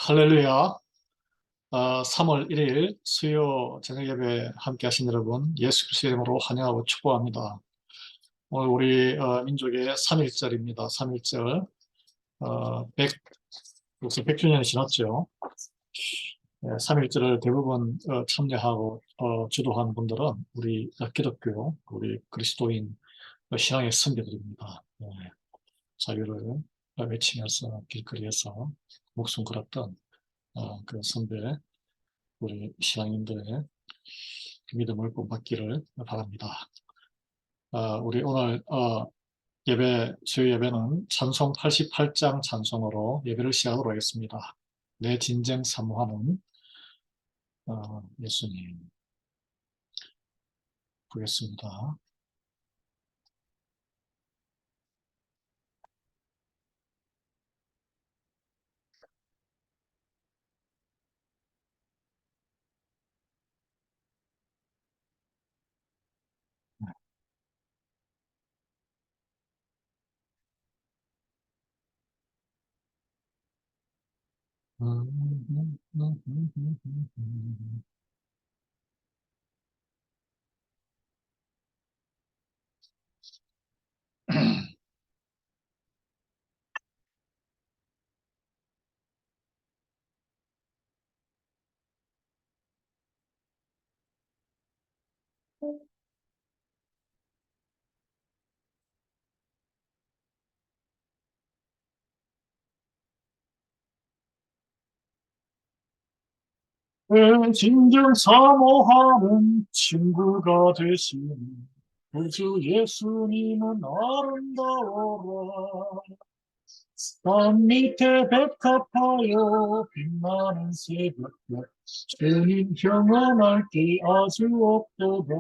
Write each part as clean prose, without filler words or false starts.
할렐루야. 3월 1일 수요 저녁 예배 함께 하신 여러분, 예수 그리스도의 이름으로 환영하고 축복합니다. 오늘 우리 민족의 3.1절입니다. 3.1절. 벌써 100주년이 지났죠. 3.1절을 대부분 참여하고 주도하는 분들은 우리 기독교, 우리 그리스도인 신앙의 선배들입니다. 자유를 외치면서 길거리에서 목숨 걸었던 그 선배, 우리 신앙인들의 믿음을 본받기를 바랍니다. 우리 오늘 수요 예배는 찬송 88장 찬송으로 예배를 시작하도록 하겠습니다. 내 진정 사모하는 예수님 보겠습니다. 내 진정 사모하는 친구가 되시는 우주 예수님은 아름다워라. 산 밑에 백합하여 빛나는 새벽별 주님 경험할 게 아주 없도다.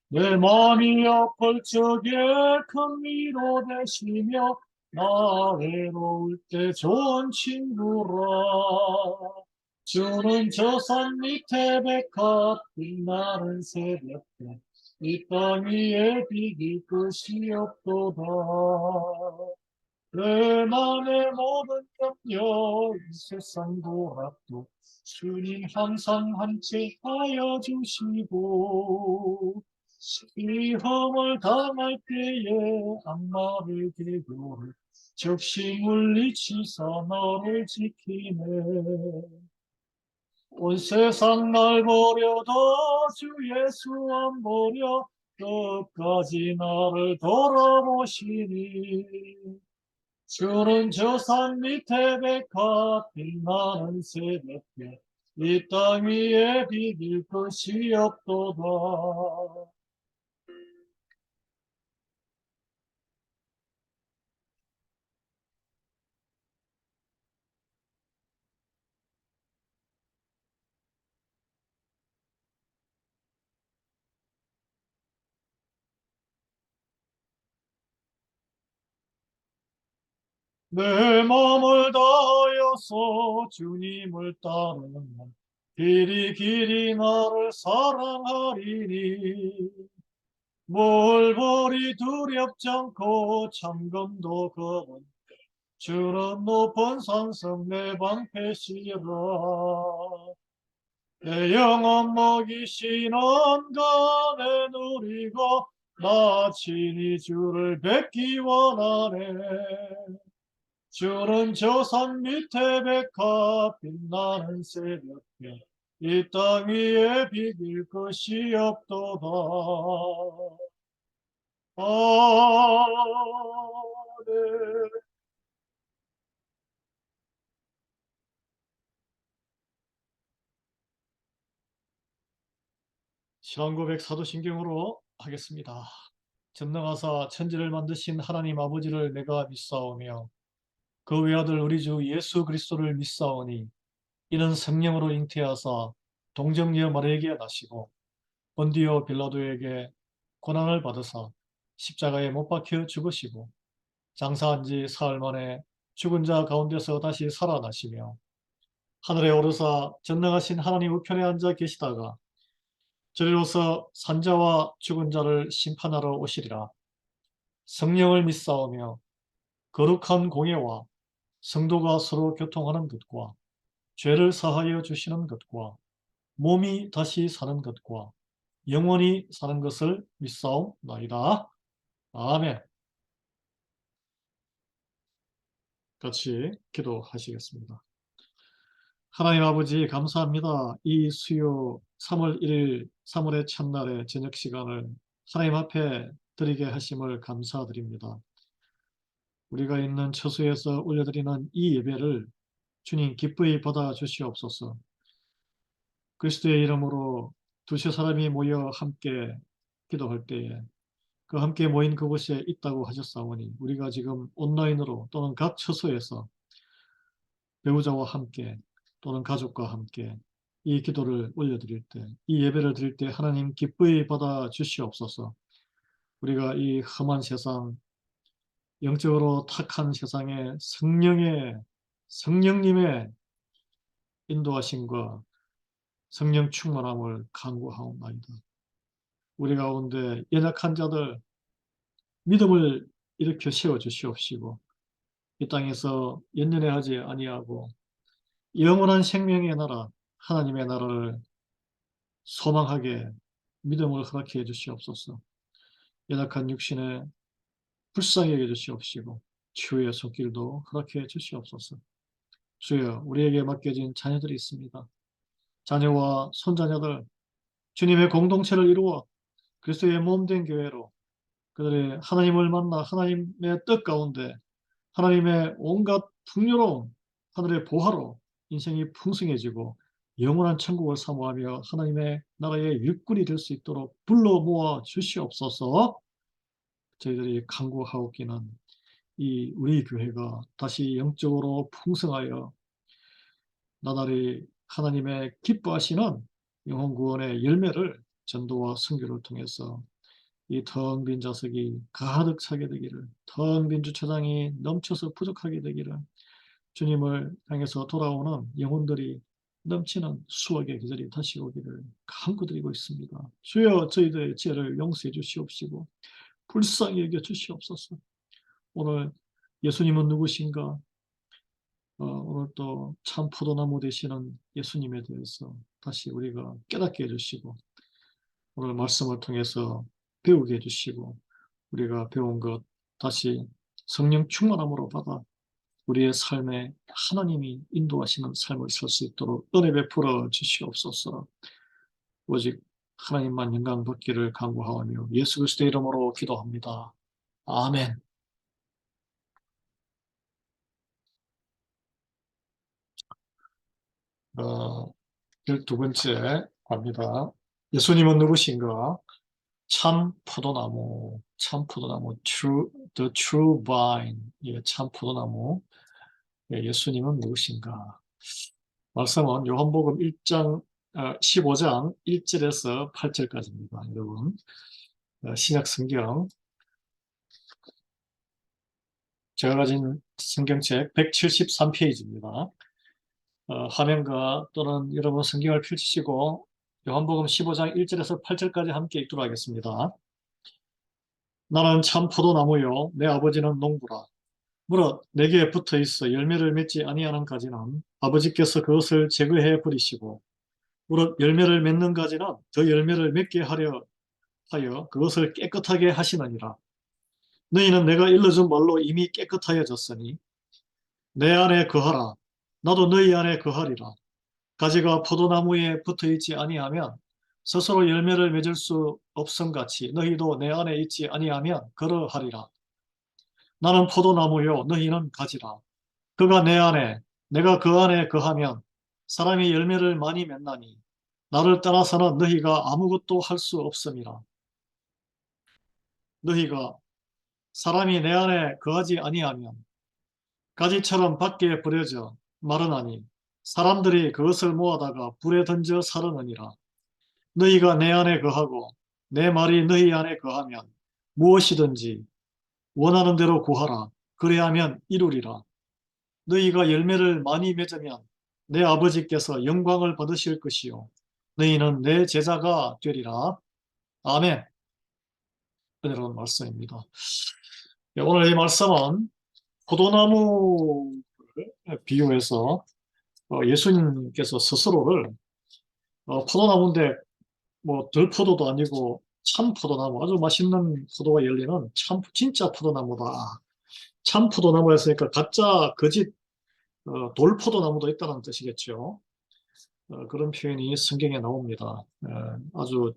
내 마음이 아플 적에 큰 위로 되시며 나 외로울 때 좋은 친구라. 주는 저 산 밑에 백합 빛나는 새벽별 이 땅 위에 비길 것이 없도다. 내 맘의 모든 염려 이 세상 돌아도 주님 항상 함께 하여 주시고 시험을 당할 때에 악마를 대고를 적시 물리치사 나를 지키네. 온 세상 날 버려도 주 예수 안 버려 끝까지 나를 돌아보시니. 주는 저 산 밑에 백합 빛나는 새벽별 이 땅 위에 비길 것이 없도다. 내 마음을 다하여서 주님을 따르면 길이 길이 나를 사랑하리니. 멀벌이 두렵지 않고 참검도 거는 주는 높은 산성 내 방패시라. 내 영혼 먹이시는 간에 누리고 나 친히 주를 뵙기 원하네. 주는 저 산 밑에 백합 빛나는 새벽별 이 땅 위에 비길 것이 없도다. 아멘. 신앙고백 사도신경으로 하겠습니다. 전능하사 천지를 만드신 하나님 아버지를 내가 믿사오며 그 외아들 우리 주 예수 그리스도를 믿사오니 이는 성령으로 잉태하사 동정녀 마리아에게 나시고 본디오 빌라도에게 고난을 받으사 십자가에 못 박혀 죽으시고 장사한 지 사흘 만에 죽은 자 가운데서 다시 살아나시며 하늘에 오르사 전능하신 하나님 우편에 앉아 계시다가 저리로서 산자와 죽은 자를 심판하러 오시리라. 성령을 믿사오며 거룩한 공예와 성도가 서로 교통하는 것과 죄를 사하여 주시는 것과 몸이 다시 사는 것과 영원히 사는 것을 믿사옵나이다. 아멘. 같이 기도하시겠습니다. 하나님 아버지 감사합니다. 이 수요 3월 1일 3월의 첫날의 저녁 시간을 하나님 앞에 드리게 하심을 감사드립니다. 우리가 있는 처소에서 올려드리는 이 예배를 주님 기쁘게 받아 주시옵소서. 그리스도의 이름으로 두세 사람이 모여 함께 기도할 때에 그 함께 모인 그곳에 있다고 하셨사오니 우리가 지금 온라인으로 또는 각 처소에서 배우자와 함께 또는 가족과 함께 이 기도를 올려드릴 때, 이 예배를 드릴 때 하나님 기쁘게 받아 주시옵소서. 우리가 이 험한 세상, 영적으로 탁한 세상에 성령님의 인도하심과 성령 충만함을 간구하옵나이다. 우리 가운데 연약한 자들 믿음을 일으켜 세워 주시옵시고 이 땅에서 연연해하지 아니하고 영원한 생명의 나라, 하나님의 나라를 소망하게 믿음을 허락해 주시옵소서. 연약한 육신에 불쌍히 여겨 주시옵시고 치유의 손길도 허락해 주시옵소서. 주여, 우리에게 맡겨진 자녀들이 있습니다. 자녀와 손자녀들, 주님의 공동체를 이루어 그리스도의 몸된 교회로 그들의 하나님을 만나 하나님의 뜻 가운데 하나님의 온갖 풍요로운 하늘의 보화로 인생이 풍성해지고 영원한 천국을 사모하며 하나님의 나라의 일꾼이 될 수 있도록 불러 모아 주시옵소서. 저희들이 간구하옵기는 이 우리 교회가 다시 영적으로 풍성하여 나날이 하나님의 기뻐하시는 영혼 구원의 열매를 전도와 선교를 통해서 이 텅 빈 좌석이 가득 차게 되기를, 텅 빈 주차장이 넘쳐서 부족하게 되기를, 주님을 향해서 돌아오는 영혼들이 넘치는 수확의 계절이 다시 오기를 간구드리고 있습니다. 주여, 저희들의 죄를 용서해 주시옵시고 불쌍히 여겨 주시옵소서. 오늘 예수님은 누구신가? 오늘 또 참 포도나무 되시는 예수님에 대해서 다시 우리가 깨닫게 해주시고 오늘 말씀을 통해서 배우게 해주시고 우리가 배운 것 다시 성령 충만함으로 받아 우리의 삶에 하나님이 인도하시는 삶을 살 수 있도록 은혜 베풀어 주시옵소서. 오직 하나님만 영광 받기를 간구하오며 예수 그리스도의 이름으로 기도합니다. 아멘. 12번째 갑니다. 예수님은 누구신가? 참 포도나무, the true vine, 예, 참 포도나무. 예, 예수님은 누구신가? 말씀은 요한복음 15장 1절에서 8절까지입니다. 여러분, 신약 성경, 제가 가진 성경책 173페이지입니다. 화면과 또는 여러분 성경을 펼치시고 요한복음 15장 1절에서 8절까지 함께 읽도록 하겠습니다. 나는 참 포도나무요 내 아버지는 농부라. 무릇 내게 붙어 있어 열매를 맺지 아니하는 가지는 아버지께서 그것을 제거해 버리시고 무릇 열매를 맺는 가지는 더 열매를 맺게 하려 하여 그것을 깨끗하게 하시느니라. 너희는 내가 일러준 말로 이미 깨끗하여졌으니 내 안에 거하라. 나도 너희 안에 거하리라. 가지가 포도나무에 붙어 있지 아니하면 스스로 열매를 맺을 수 없음같이 너희도 내 안에 있지 아니하면 그러하리라. 나는 포도나무요 너희는 가지라. 그가 내 안에 내가 그 안에 거하면 사람이 열매를 많이 맺나니 나를 떠나서는 너희가 아무것도 할 수 없음이라. 너희가 사람이 내 안에 거하지 아니하면 가지처럼 밖에 버려져 마르나니 사람들이 그것을 모아다가 불에 던져 사르느니라. 너희가 내 안에 거하고 내 말이 너희 안에 거하면 무엇이든지 원하는 대로 구하라. 그래야면 이루리라. 너희가 열매를 많이 맺으면 내 아버지께서 영광을 받으실 것이요 너희는 내 제자가 되리라. 아멘. 은혜로운 말씀입니다. 오늘 이 말씀은 포도나무 비유해서 예수님께서 스스로를 포도나무인데 뭐 들포도도 아니고 참 포도나무, 아주 맛있는 포도가 열리는 참 진짜 포도나무다. 참 포도나무 했으니까 가짜 거짓 돌포도나무도 있다는 뜻이겠죠. 그런 표현이 성경에 나옵니다. 아주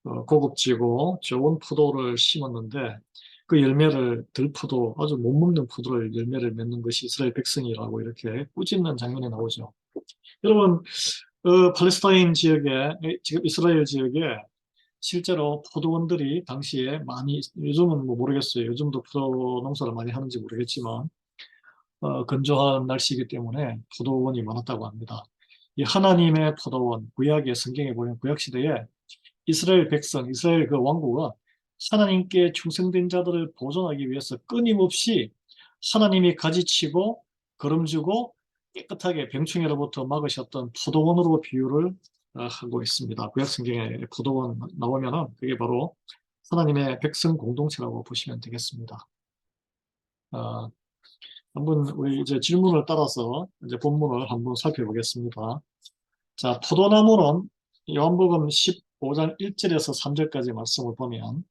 고급지고 좋은 포도를 심었는데 그 열매를 들포도, 아주 못 먹는 포도를 열매를 맺는 것이 이스라엘 백성이라고 이렇게 꾸짖는 장면이 나오죠. 여러분, 팔레스타인 지역에, 지금 이스라엘 지역에 실제로 포도원들이 당시에 많이, 요즘은 뭐 모르겠어요. 요즘도 포도 농사를 많이 하는지 모르겠지만, 건조한 날씨이기 때문에 포도원이 많았다고 합니다. 이 하나님의 포도원, 구약의 성경에 보면 구약시대에 이스라엘 백성, 이스라엘 그 왕국은 하나님께 충성된 자들을 보존하기 위해서 끊임없이 하나님이 가지치고 거름주고 깨끗하게 병충해로부터 막으셨던 포도원으로 비유를 하고 있습니다. 구약 성경에 포도원 나오면은 그게 바로 하나님의 백성 공동체라고 보시면 되겠습니다. 어, 한번 우리 이제 질문을 따라서 이제 본문을 한번 살펴보겠습니다. 자, 포도나무는 요한복음 15장 1절에서 3절까지 말씀을 보면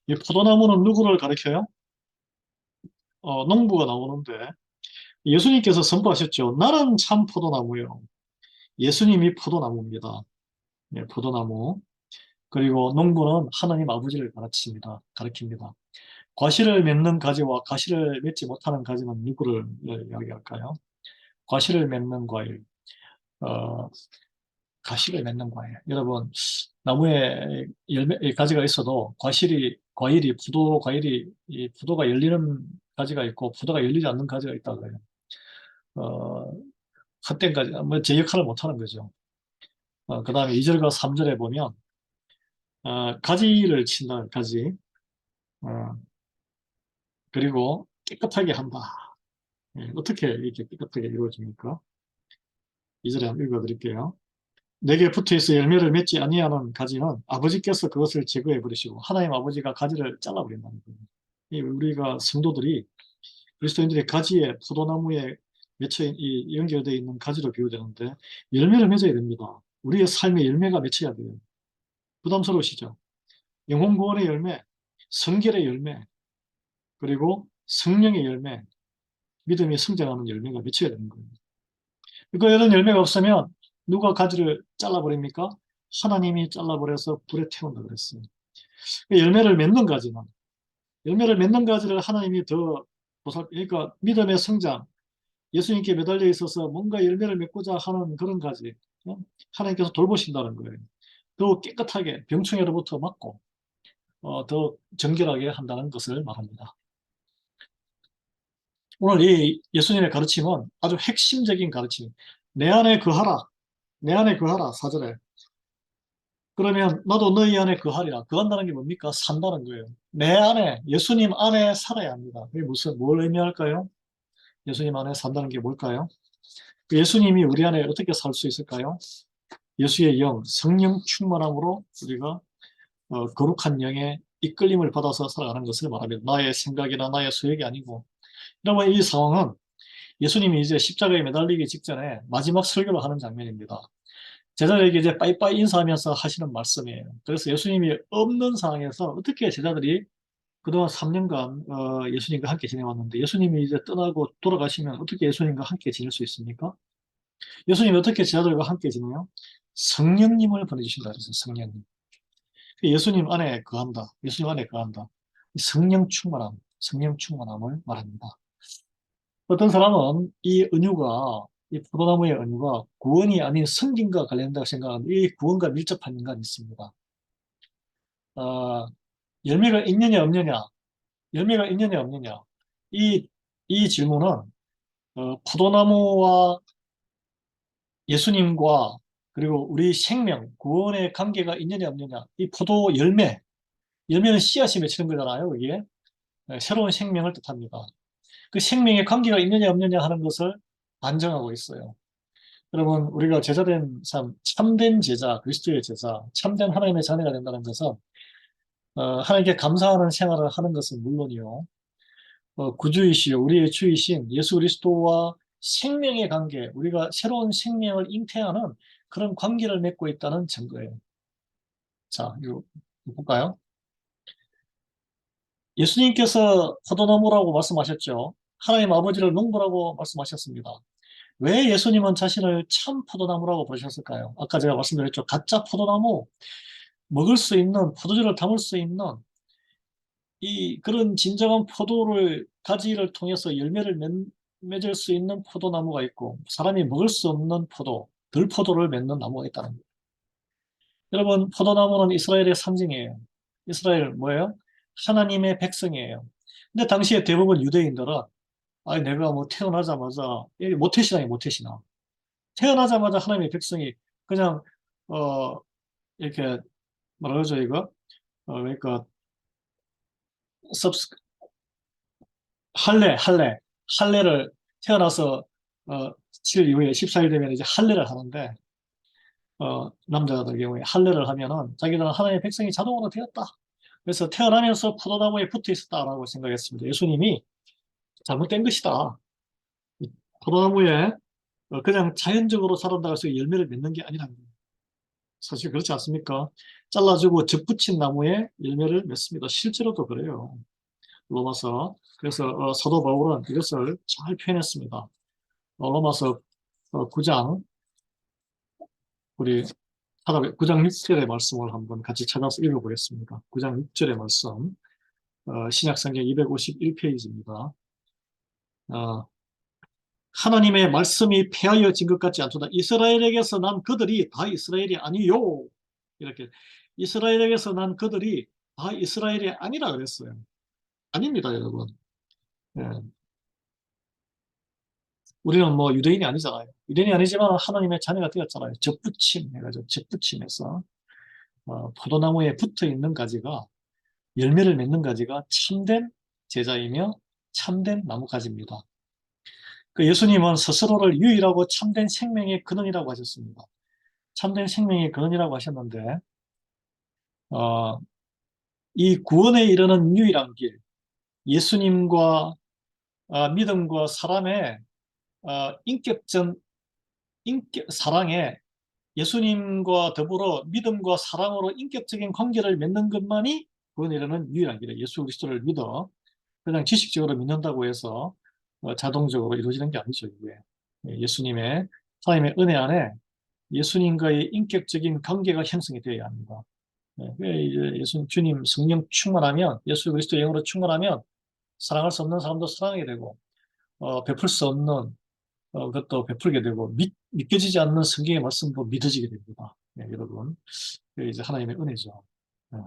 이 포도나무는 누구를 가리켜요? 농부가 나오는데 예수님께서 선포하셨죠. 나는 참 포도나무요. 예수님이 포도나무입니다. 네, 포도나무. 그리고 농부는 하나님 아버지를 가리킵니다. 과실을 맺는 가지와 과실을 맺지 못하는 가지는 누구를 이야기할까요? 과실을 맺는 과일. 어, 과실을 맺는 과일. 여러분, 나무에 가지가 있어도 과일이,葡萄 과일이, 이葡萄가 열리는 가지가 있고,葡萄가 열리지 않는 가지가 있다고 해요. 어, 헛된 가지, 뭐, 제 역할을 못 하는 거죠. 그 다음에 2절과 3절에 보면, 가지를 친다, 가지. 어, 그리고 깨끗하게 한다. 예, 어떻게 이렇게 깨끗하게 이루어집니까? 2절에 한번 읽어드릴게요. 내게 붙어있어 열매를 맺지 아니하는 가지는 아버지께서 그것을 제거해 버리시고 하나님 아버지가 가지를 잘라버린다는 거예요. 우리가 성도들이 그리스도인들의 가지에 포도나무에 연결되어 있는 가지로 비유되는데 열매를 맺어야 됩니다. 우리의 삶에 열매가 맺혀야 돼요. 부담스러우시죠? 영혼 구원의 열매, 성결의 열매, 그리고 성령의 열매, 믿음이 성장하는 열매가 맺혀야 되는 거예요. 이런 열매가 없으면 누가 가지를 잘라버립니까? 하나님이 잘라버려서 불에 태운다 그랬어요. 열매를 맺는 가지를 하나님이 더 그러니까 믿음의 성장, 예수님께 매달려 있어서 뭔가 열매를 맺고자 하는 그런 가지, 하나님께서 돌보신다는 거예요. 더 깨끗하게 병충해로부터 막고 더 정결하게 한다는 것을 말합니다. 오늘 이 예수님의 가르침은 아주 핵심적인 가르침. 내 안에 거하라. 내 안에 거하라. 4절에. 그러면 나도 너희 안에 거하리라. 거한다는 게 뭡니까? 산다는 거예요. 내 안에, 예수님 안에 살아야 합니다. 그게 뭘 의미할까요? 예수님 안에 산다는 게 뭘까요? 예수님이 우리 안에 어떻게 살 수 있을까요? 예수의 영, 성령 충만함으로 우리가 거룩한 영의 이끌림을 받아서 살아가는 것을 말합니다. 나의 생각이나 나의 수역이 아니고. 여러분, 이 상황은 예수님이 이제 십자가에 매달리기 직전에 마지막 설교를 하는 장면입니다. 제자들에게 이제 빠이빠이 인사하면서 하시는 말씀이에요. 그래서 예수님이 없는 상황에서 어떻게 제자들이 그동안 3년간 예수님과 함께 지내왔는데 예수님이 이제 떠나고 돌아가시면 어떻게 예수님과 함께 지낼 수 있습니까? 예수님이 어떻게 제자들과 함께 지내요? 성령님을 보내주신다 그래서 성령님. 예수님 안에 거한다. 예수님 안에 거한다. 성령 충만함을 말합니다. 어떤 사람은 이 포도나무의 은유가 구원이 아닌 성김과 관련된다고 생각하는데 이 구원과 밀접한 연관이 있습니다. 어, 열매가 있느냐 없느냐, 열매가 있느냐 없느냐. 이, 이 질문은 포도나무와 예수님과 그리고 우리 생명, 구원의 관계가 있느냐 없느냐. 이 포도 열매는 씨앗이 맺히는 거잖아요. 이게 새로운 생명을 뜻합니다. 그 생명의 관계가 있느냐 없느냐 하는 것을 반증하고 있어요. 여러분, 우리가 제자된 삶, 참된 제자, 그리스도의 제자, 참된 하나님의 자녀가 된다는 것은 하나님께 감사하는 생활을 하는 것은 물론이요. 구주이시요 우리의 주이신 예수 그리스도와 생명의 관계, 우리가 새로운 생명을 잉태하는 그런 관계를 맺고 있다는 증거예요. 자, 이거 볼까요? 예수님께서 포도나무라고 말씀하셨죠. 하나님 아버지를 농부라고 말씀하셨습니다. 왜 예수님은 자신을 참 포도나무라고 부르셨을까요? 아까 제가 말씀드렸죠. 가짜 포도나무, 먹을 수 있는, 포도주를 담을 수 있는 그런 진정한 포도를, 가지를 통해서 열매를 맺을 수 있는 포도나무가 있고, 사람이 먹을 수 없는 포도, 들포도를 맺는 나무가 있다는 거예요. 여러분, 포도나무는 이스라엘의 상징이에요. 이스라엘 뭐예요? 하나님의 백성이에요. 근데 당시에 대부분 유대인들은, 아니, 내가 뭐 태어나자마자, 모태신앙이 모태신앙. 태어나자마자 하나님의 백성이 그냥, 어, 이렇게, 뭐라 그러죠, 이거? 그러니까, 섭스, 할례를 태어나서, 7일 이후에 14일 되면 이제 할례를 하는데, 남자들 경우에 할례를 하면은 자기들은 하나님의 백성이 자동으로 되었다. 그래서 태어나면서 포도나무에 붙어 있었다라고 생각했습니다. 예수님이 잘못된 것이다. 포도나무에 그냥 자연적으로 자란다고 해서 열매를 맺는 게 아니라는 거예요. 사실 그렇지 않습니까? 잘라주고 접붙인 나무에 열매를 맺습니다. 실제로도 그래요. 로마서. 그래서 사도 바울은 이것을 잘 표현했습니다. 로마서 9장, 우리 9장 6절의 말씀을 한번 같이 찾아서 읽어보겠습니다. 9장 6절의 말씀, 신약성경 251페이지입니다. 하나님의 말씀이 폐하여진 것 같지 않도다. 이스라엘에게서 난 그들이 다 이스라엘이 아니요. 이렇게 이스라엘에게서 난 그들이 다 이스라엘이 아니라 그랬어요. 아닙니다, 여러분. 예. 우리는 뭐 유대인이 아니잖아요. 유대인이 아니지만 하나님의 자녀가 되었잖아요. 접붙임 해가지고 접붙임에서 포도나무에 붙어 있는 가지가 열매를 맺는 가지가 참된 제자이며 참된 나무가지입니다. 그 예수님은 스스로를 유일하고 참된 생명의 근원이라고 하셨습니다. 참된 생명의 근원이라고 하셨는데 어, 이 구원에 이르는 유일한 길, 예수님과 믿음과 사람의 인격적 사랑에 예수님과 더불어 믿음과 사랑으로 인격적인 관계를 맺는 것만이 구원에 이르는 유일한 길이에요. 예수 그리스도를 믿어 그냥 지식적으로 믿는다고 해서 자동적으로 이루어지는 게 아니죠. 이게 예수님의 하나님의 은혜 안에 예수님과의 인격적인 관계가 형성이 되어야 합니다. 이제 예수 주님 성령 충만하면 예수 그리스도 영으로 충만하면 사랑할 수 없는 사람도 사랑하게 되고 베풀 수 없는 것도 베풀게 되고 믿겨지지 않는 성경의 말씀도 믿어지게 됩니다. 여러분 그게 이제 하나님의 은혜죠. 네.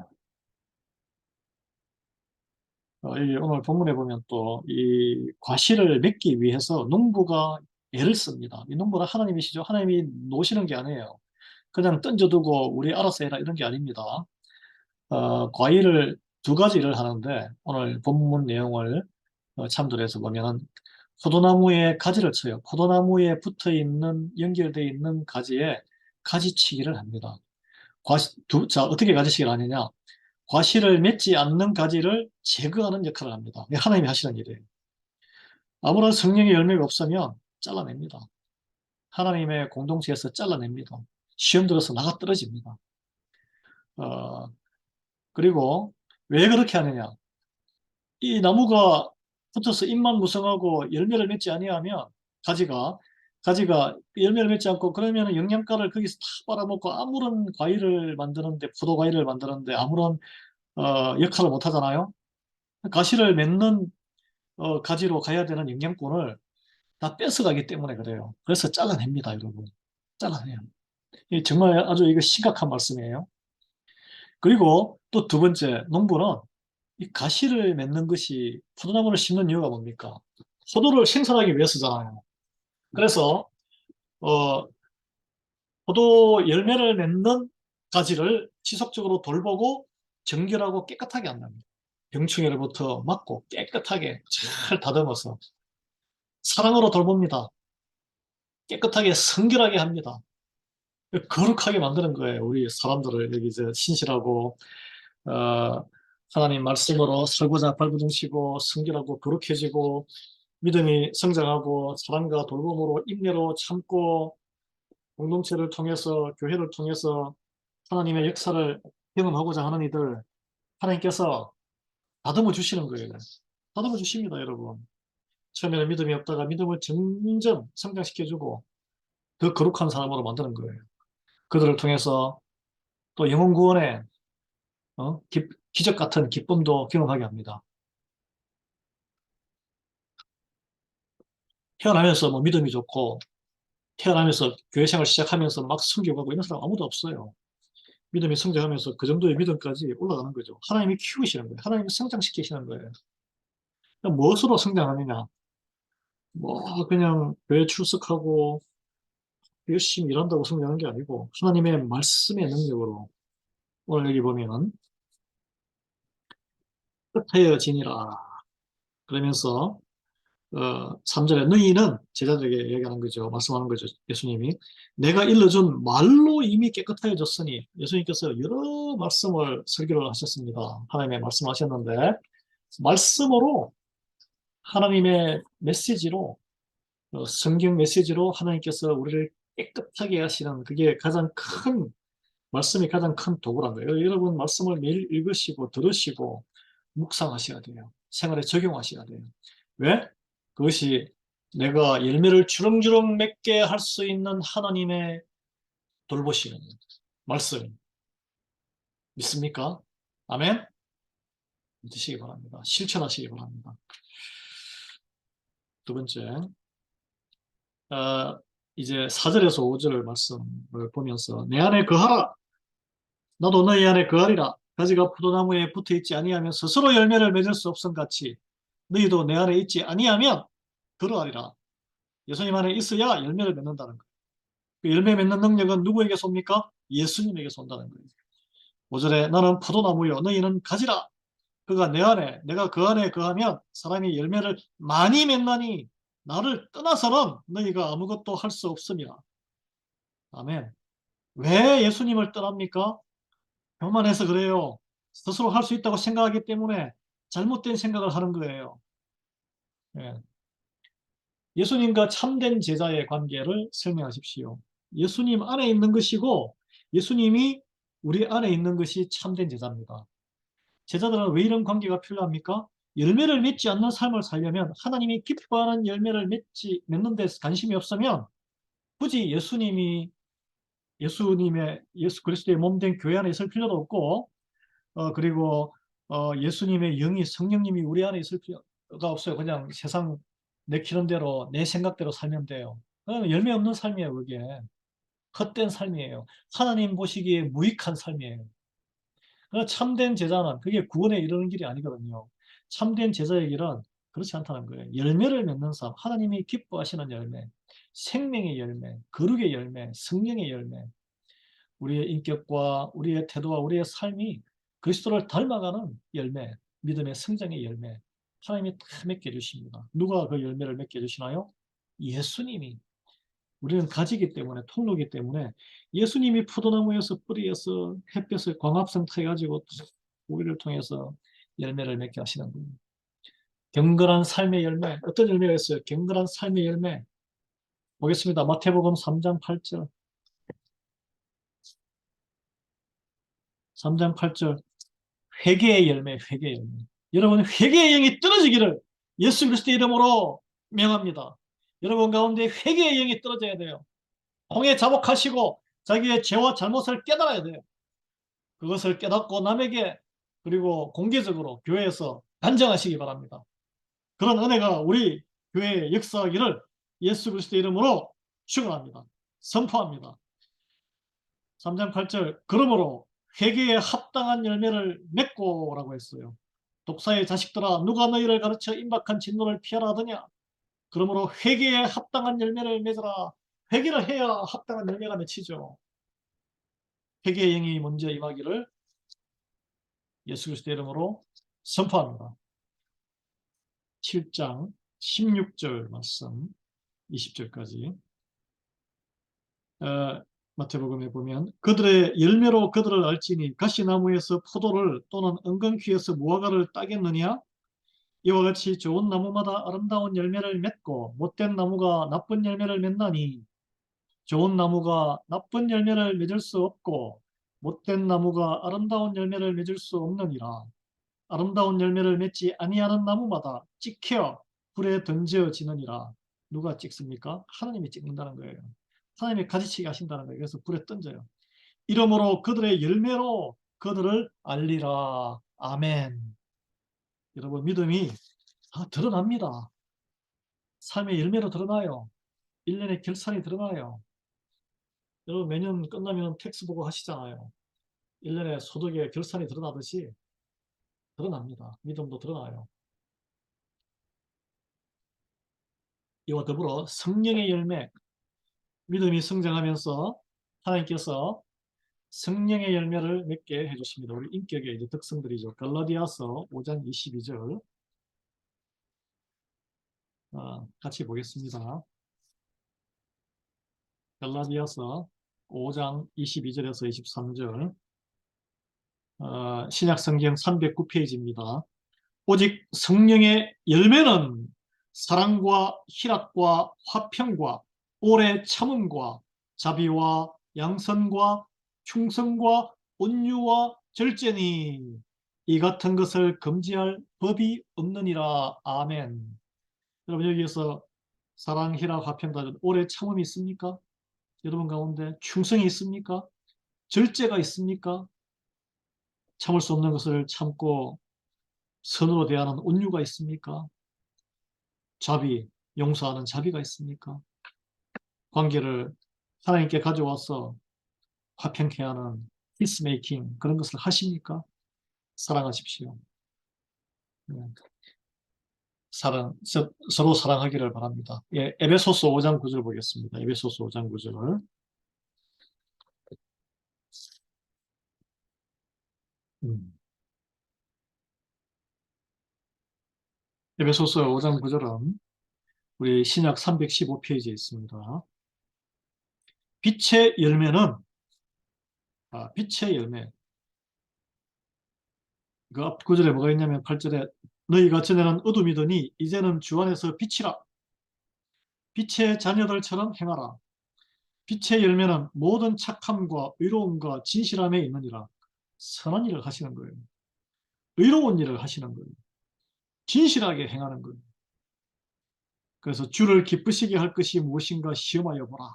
오늘 본문에 보면 또 이 과실을 맺기 위해서 농부가 애를 씁니다. 이 농부는 하나님이시죠. 하나님이 놓으시는 게 아니에요. 그냥 던져두고 우리 알아서 해라 이런 게 아닙니다. 과일을 두 가지를 하는데 오늘 본문 내용을 참조해서 보면은 포도나무에 가지를 쳐요. 포도나무에 붙어 있는 연결되어 있는 가지에 가지치기를 합니다. 자, 어떻게 가지치기를 하느냐? 과실을 맺지 않는 가지를 제거하는 역할을 합니다. 이게 하나님이 하시는 일이에요. 아무런 성령의 열매가 없으면 잘라냅니다. 하나님의 공동체에서 잘라냅니다. 시험 들어서 나가 떨어집니다. 어, 그리고 왜 그렇게 하느냐? 이 나무가 붙어서 잎만 무성하고 열매를 맺지 아니하면 가지가 열매를 맺지 않고 그러면 영양가를 거기서 다 빨아먹고 아무런 과일을 만드는데 포도 과일을 만드는데 아무런 역할을 못 하잖아요. 가시를 맺는 가지로 가야 되는 영양분을 다 뺏어가기 때문에 그래요. 그래서 잘라냅니다, 여러분. 잘라내요. 정말 아주 이거 심각한 말씀이에요. 그리고 또 두 번째, 농부는 이 가시를 맺는 것이 포도나무를 심는 이유가 뭡니까? 포도를 생산하기 위해서잖아요. 그래서 어, 포도 열매를 맺는 가지를 지속적으로 돌보고 정결하고 깨끗하게 한답니다. 병충해로부터 막고 깨끗하게 잘 다듬어서 사랑으로 돌봅니다. 깨끗하게 성결하게 합니다. 거룩하게 만드는 거예요. 우리 사람들을 여기 이제 신실하고 어, 하나님 말씀으로 설고자 발버둥치고 성결하고 거룩해지고 믿음이 성장하고 사랑과 돌봄으로 인내로 참고 공동체를 통해서 교회를 통해서 하나님의 역사를 경험하고자 하는 이들 하나님께서 다듬어 주시는 거예요. 다듬어 주십니다, 여러분. 처음에는 믿음이 없다가 믿음을 점점 성장시켜주고 더 거룩한 사람으로 만드는 거예요. 그들을 통해서 또 영혼 구원의 기적 같은 기쁨도 경험하게 합니다. 태어나면서 뭐 믿음이 좋고 태어나면서 교회 생활 시작하면서 막 섬기고 이런 사람 아무도 없어요. 믿음이 성장하면서 그 정도의 믿음까지 올라가는 거죠. 하나님이 키우시는 거예요. 하나님이 성장시키시는 거예요. 무엇으로 성장하느냐? 뭐 그냥 교회 출석하고 열심히 일한다고 성장하는 게 아니고 하나님의 말씀의 능력으로 오늘 여기 보면 흩어지니라 그러면서 3절에 너희는 제자들에게 얘기하는 거죠. 말씀하는 거죠. 예수님이 내가 일러준 말로 이미 깨끗해졌으니 예수님께서 여러 말씀을 설교를 하셨습니다. 하나님의 말씀하셨는데 말씀으로 하나님의 메시지로 성경 메시지로 하나님께서 우리를 깨끗하게 하시는 그게 가장 큰 말씀이 가장 큰 도구란 거예요. 여러분 말씀을 매일 읽으시고 들으시고 묵상하셔야 돼요. 생활에 적용하셔야 돼요. 왜? 그것이 내가 열매를 주렁주렁 맺게 할 수 있는 하나님의 돌보시는 말씀 믿습니까? 아멘? 믿으시기 바랍니다. 실천하시기 바랍니다. 두 번째, 이제 4절에서 5절 말씀을 보면서 내 안에 거하라 나도 너희 안에 거하리라 가지가 포도나무에 붙어있지 아니하면 스스로 열매를 맺을 수 없음 같이 너희도 내 안에 있지 아니하면 그러하리라. 예수님 안에 있어야 열매를 맺는다는 거예요. 그 열매 맺는 능력은 누구에게서 옵니까? 예수님에게서 온다는 거예요. 5절에 나는 포도나무요 너희는 가지라. 그가 내 안에 내가 그 안에 거하면 사람이 열매를 많이 맺나니 나를 떠나서는 너희가 아무것도 할 수 없습니다. 아멘. 왜 예수님을 떠납니까? 교만해서 그래요. 스스로 할 수 있다고 생각하기 때문에 잘못된 생각을 하는 거예요. 예. 예수님과 참된 제자의 관계를 설명하십시오. 예수님 안에 있는 것이고 예수님이 우리 안에 있는 것이 참된 제자입니다. 제자들은 왜 이런 관계가 필요합니까? 열매를 맺지 않는 삶을 살려면 하나님이 기뻐하는 열매를 맺는 데 관심이 없으면 굳이 예수 그리스도의 몸된 교회 안에 있을 필요도 없고 그리고 예수님의 영이 성령님이 우리 안에 있을 필요가 없어요. 그냥 세상 내키는 대로 내 생각대로 살면 돼요. 열매 없는 삶이에요. 그게 헛된 삶이에요. 하나님 보시기에 무익한 삶이에요. 그러나 참된 제자는 그게 구원에 이르는 길이 아니거든요. 참된 제자의 길은 그렇지 않다는 거예요. 열매를 맺는 삶, 하나님이 기뻐하시는 열매, 생명의 열매, 거룩의 열매, 성령의 열매, 우리의 인격과 우리의 태도와 우리의 삶이 그리스도를 닮아가는 열매, 믿음의 성장의 열매, 하나님이 다 맺게 해주십니다. 누가 그 열매를 맺게 해주시나요? 예수님이. 우리는 가지기 때문에, 통로기 때문에 예수님이 포도나무에서 뿌리에서 햇볕을 광합성타해가지고 우리를 통해서 열매를 맺게 하시는 겁니다. 경건한 삶의 열매, 어떤 열매가 있어요? 경건한 삶의 열매. 보겠습니다. 마태복음 3장 8절. 3장 8절. 회개의 열매, 회개의 열매. 여러분, 회개의 영이 떨어지기를 예수 그리스도의 이름으로 명합니다. 여러분 가운데 회개의 영이 떨어져야 돼요. 공에 자복하시고 자기의 죄와 잘못을 깨달아야 돼요. 그것을 깨닫고 남에게 그리고 공개적으로 교회에서 간증하시기 바랍니다. 그런 은혜가 우리 교회에 역사하기를 예수 그리스도의 이름으로 축원합니다. 선포합니다. 3장 8절 그러므로 회개에 합당한 열매를 맺고 라고 했어요. 독사의 자식들아 누가 너희를 가르쳐 임박한 진노를 피하라 하더냐. 그러므로 회개에 합당한 열매를 맺어라. 회개를 해야 합당한 열매가 맺히죠. 회개의 영이 먼저 임하기를 예수 그리스도의 이름으로 선포합니다. 7장 16절 말씀 20절까지 마태복음에 보면 그들의 열매로 그들을 알지니 가시나무에서 포도를 또는 은근귀에서 무화과를 따겠느냐 이와 같이 좋은 나무마다 아름다운 열매를 맺고 못된 나무가 나쁜 열매를 맺나니 좋은 나무가 나쁜 열매를 맺을 수 없고 못된 나무가 아름다운 열매를 맺을 수 없느니라. 아름다운 열매를 맺지 아니하는 나무마다 찍혀 불에 던져지느니라. 누가 찍습니까? 하나님이 찍는다는 거예요. 하나님이 가지치기 하신다는 거예요. 그래서 불에 던져요. 이러므로 그들의 열매로 그들을 알리라. 아멘. 여러분, 믿음이 다 드러납니다. 삶의 열매로 드러나요. 1년의 결산이 드러나요. 여러분, 매년 끝나면 텍스 보고 하시잖아요. 1년의 소득의 결산이 드러나듯이 드러납니다. 믿음도 드러나요. 이와 더불어 성령의 열매, 믿음이 성장하면서 하나님께서 성령의 열매를 맺게 해주십니다. 우리 인격의 이제 특성들이죠. 갈라디아서 5장 22절 같이 보겠습니다. 갈라디아서 5장 22절에서 23절 신약성경 309페이지입니다. 오직 성령의 열매는 사랑과 희락과 화평과 오래 참음과 자비와 양선과 충성과 온유와 절제니 이 같은 것을 금지할 법이 없느니라. 아멘. 여러분, 여기에서 사랑, 희락, 화평, 오래 참음이 있습니까? 여러분 가운데 충성이 있습니까? 절제가 있습니까? 참을 수 없는 것을 참고 선으로 대하는 온유가 있습니까? 자비, 용서하는 자비가 있습니까? 관계를 하나님께 가져와서 화평케 하는 피스메이킹, 그런 것을 하십니까? 사랑하십시오. 네. 서로 사랑하기를 바랍니다. 예, 에베소서 5장 9절 보겠습니다. 에베소서 5장 9절. 에베소서 5장 9절은 우리 신약 315페이지에 있습니다. 빛의 열매는 빛의 열매. 그 앞 구절에 뭐가 있냐면 8절에 너희가 전에는 어둠이더니 이제는 주 안에서 빛이라. 빛의 자녀들처럼 행하라. 빛의 열매는 모든 착함과 의로움과 진실함에 있느니라. 선한 일을 하시는 거예요. 의로운 일을 하시는 거예요. 진실하게 행하는 거예요. 그래서 주를 기쁘시게 할 것이 무엇인가 시험하여 보라.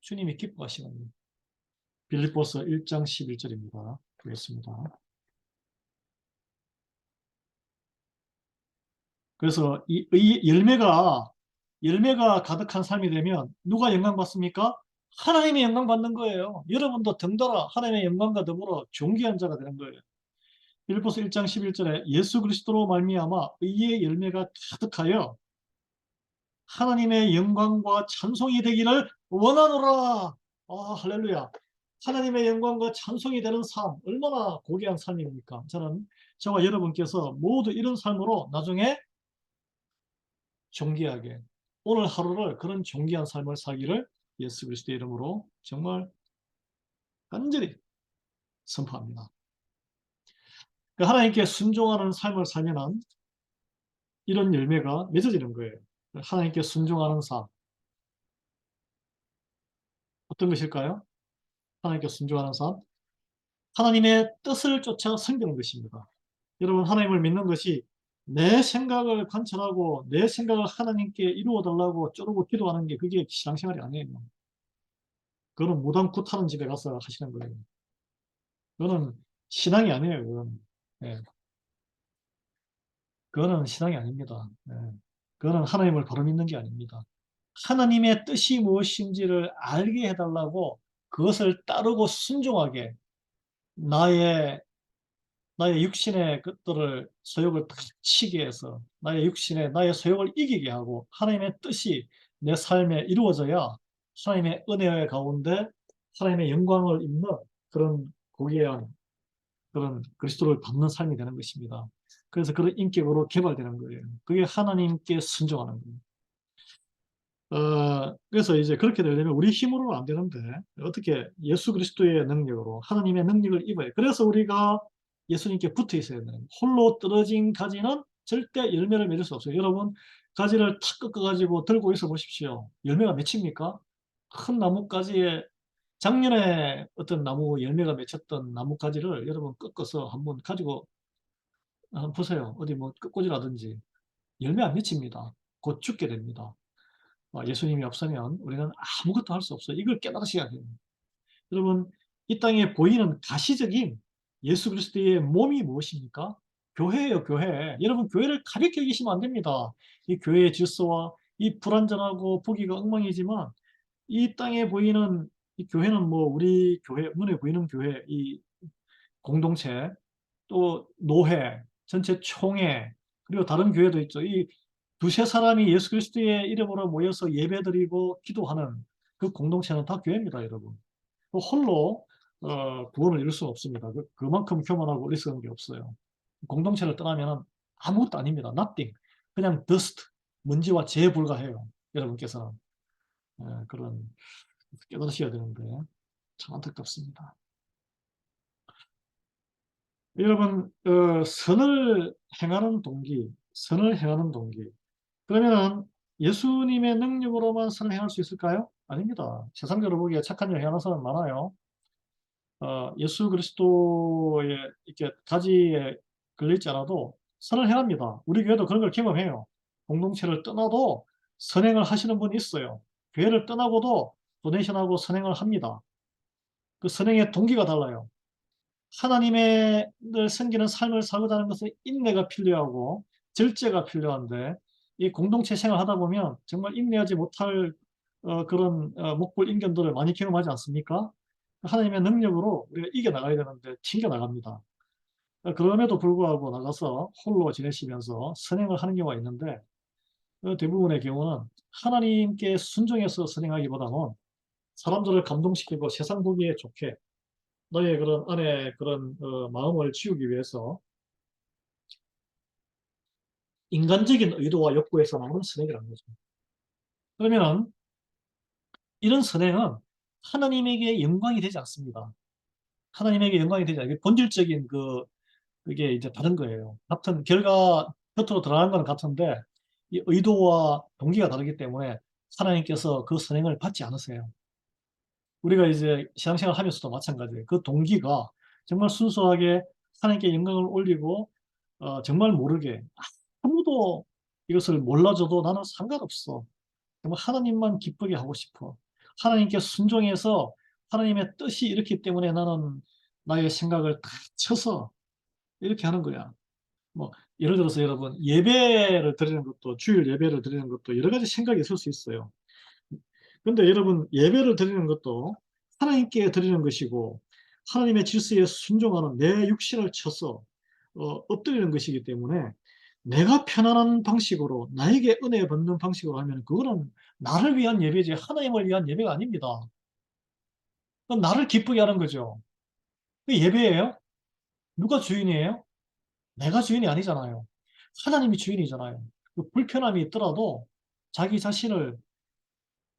주님이 기뻐하시는 거예요. 빌립보서 1장 11절입니다. 보겠습니다. 그래서 이 열매가 가득한 삶이 되면 누가 영광 받습니까? 하나님의 영광 받는 거예요. 여러분도 덩달아 하나님의 영광과 더불어 존귀한 자가 되는 거예요. 빌립보서 1장 11절에 예수 그리스도로 말미암아 의의 열매가 가득하여 하나님의 영광과 찬송이 되기를 원하노라. 할렐루야. 하나님의 영광과 찬송이 되는 삶, 얼마나 고귀한 삶입니까? 저와 여러분께서 모두 이런 삶으로 나중에 존귀하게 오늘 하루를 그런 존귀한 삶을 살기를 예수 그리스도의 이름으로 정말 간절히 선포합니다. 하나님께 순종하는 삶을 살면은 이런 열매가 맺어지는 거예요. 하나님께 순종하는 삶. 어떤 것일까요? 하나님께 순종하는 삶. 하나님의 뜻을 쫓아 섬기는 것입니다. 여러분, 하나님을 믿는 것이 내 생각을 관찰하고 내 생각을 하나님께 이루어 달라고 쪼르고 기도하는 게 그게 신앙생활이 아니에요. 그거는 무당 굿하는 집에 가서 하시는 거예요. 그거는 신앙이 아니에요. 그거는. 예. 그거는 신앙이 아닙니다. 예. 그거는 하나님을 바로 믿는 게 아닙니다. 하나님의 뜻이 무엇인지를 알게 해달라고 그것을 따르고 순종하게 나의 육신의 것들을 소욕을 치게 해서 나의 소욕을 이기게 하고 하나님의 뜻이 내 삶에 이루어져야 하나님의 은혜 가운데 하나님의 영광을 입는 그런 고귀한 그런 그리스도를 받는 삶이 되는 것입니다. 그래서 그런 인격으로 개발되는 거예요. 그게 하나님께 순종하는 거예요. 그래서 이제 그렇게 되려면 우리 힘으로는 안 되는데 어떻게 예수 그리스도의 능력으로 하나님의 능력을 입어요. 그래서 우리가 예수님께 붙어 있어야 돼요. 홀로 떨어진 가지는 절대 열매를 맺을 수 없어요. 여러분, 가지를 탁 꺾어가지고 들고 있어 보십시오. 열매가 맺힙니까? 큰 나뭇가지에 작년에 어떤 나무 열매가 맺혔던 나뭇가지를 여러분 꺾어서 한번 가지고 한번 보세요. 어디 뭐 끝꽂이라든지 열매 안 맺힙니다. 곧 죽게 됩니다. 예수님이 없으면 우리는 아무것도 할 수 없어요. 이걸 깨달으셔야 돼요. 여러분, 이 땅에 보이는 가시적인 예수 그리스도의 몸이 무엇입니까? 교회예요, 교회. 여러분, 교회를 가볍게 여기시면 안 됩니다. 이 교회의 질서와 이 불완전하고 보기가 엉망이지만 이 땅에 보이는 이 교회는 뭐 우리 교회, 눈에 보이는 교회, 이 공동체, 또 노회, 전체 총회, 그리고 다른 교회도 있죠. 이 두세 사람이 예수 그리스도의 이름으로 모여서 예배드리고 기도하는 그 공동체는 다 교회입니다, 여러분. 홀로 구원을 이룰 수는 없습니다. 그만큼 교만하고 어리석은 게 없어요. 공동체를 떠나면 아무것도 아닙니다. nothing. 그냥 dust, 먼지와 재에 불과해요. 여러분께서는. 그런 깨달으셔야 되는데 참 안타깝습니다. 여러분, 선을 행하는 동기, 선을 행하는 동기. 그러면은 예수님의 능력으로만 선을 행할 수 있을까요? 아닙니다. 세상적으로 보기에 착한 일 행하는 사람 많아요. 예수 그리스도의 이렇게 가지에 걸려있지 않아도 선을 행합니다. 우리 교회도 그런 걸 경험해요. 공동체를 떠나도 선행을 하시는 분이 있어요. 교회를 떠나고도 도네이션하고 선행을 합니다. 그 선행의 동기가 달라요. 하나님의 늘 섬기는 삶을 살고자 하는 것은 인내가 필요하고 절제가 필요한데 이 공동체 생활을 하다 보면 정말 인내하지 못할 그런 목불 인견들을 많이 경험하지 않습니까? 하나님의 능력으로 우리가 이겨나가야 되는데 튕겨나갑니다. 그럼에도 불구하고 나가서 홀로 지내시면서 선행을 하는 경우가 있는데 대부분의 경우는 하나님께 순종해서 선행하기보다는 사람들을 감동시키고 세상 보기에 좋게 너의 그런 안에 그런 마음을 지우기 위해서 인간적인 의도와 욕구에서 나오는 선행이라는 거죠. 그러면은 이런 선행은 하나님에게 영광이 되지 않습니다. 하나님에게 영광이 되지 않아요. 본질적인 그게 이제 다른 거예요. 같은 결과 겉으로 드러나는 건 같은데 이 의도와 동기가 다르기 때문에 하나님께서 그 선행을 받지 않으세요. 우리가 이제 신앙생활 하면서도 마찬가지예요. 그 동기가 정말 순수하게 하나님께 영광을 올리고 정말 모르게 아무도 이것을 몰라줘도 나는 상관없어. 정말 하나님만 기쁘게 하고 싶어. 하나님께 순종해서 하나님의 뜻이 이렇기 때문에 나는 나의 생각을 다 쳐서 이렇게 하는 거야. 뭐 예를 들어서 여러분 예배를 드리는 것도 주일 예배를 드리는 것도 여러 가지 생각이 있을 수 있어요. 근데 여러분 예배를 드리는 것도 하나님께 드리는 것이고 하나님의 질서에 순종하는 내 육신을 쳐서 엎드리는 것이기 때문에 내가 편안한 방식으로 나에게 은혜 받는 방식으로 하면 그거는 나를 위한 예배지 하나님을 위한 예배가 아닙니다. 그건 나를 기쁘게 하는 거죠. 그게 예배예요? 누가 주인이에요? 내가 주인이 아니잖아요. 하나님이 주인이잖아요. 그 불편함이 있더라도 자기 자신을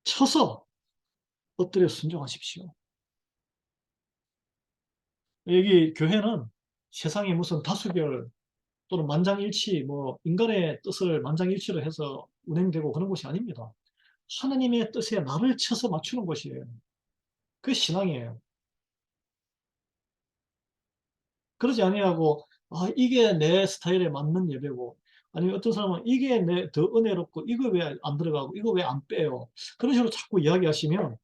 쳐서 엎드려 순종하십시오. 여기 교회는 세상에 무슨 다수결 또는 만장일치, 뭐 인간의 뜻을 만장일치로 해서 운행되고 그런 것이 아닙니다. 하나님의 뜻에 나를 쳐서 맞추는 것이에요. 그게 신앙이에요. 그러지 아니하고 이게 내 스타일에 맞는 예배고 아니면 어떤 사람은 이게 더 은혜롭고 이거 왜 안 들어가고 이거 왜 안 빼요. 그런 식으로 자꾸 이야기하시면